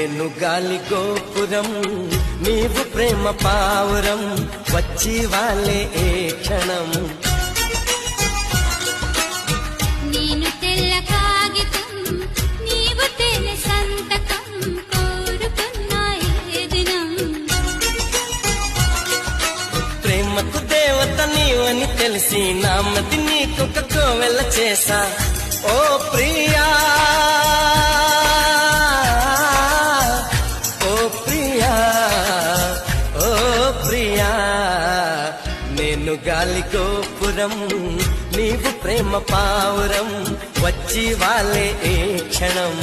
నేను గాలి గోపురం నీవు ప్రేమ పావురం వచ్చి వాళ్ళే ఏ క్షణం నేను తెల్ల కాగితం నీవు తెల్ల సంతకం కోరుకున్నా ఏ దినం ప్రేమకు దేవత నీవని తెలిసి నామది నీకొక కోవెల చేసా ఓ ప్రియా నేను గాలి గోపురం నీవు ప్రేమ పావురం వచ్చి వాళ్ళే ఏ క్షణం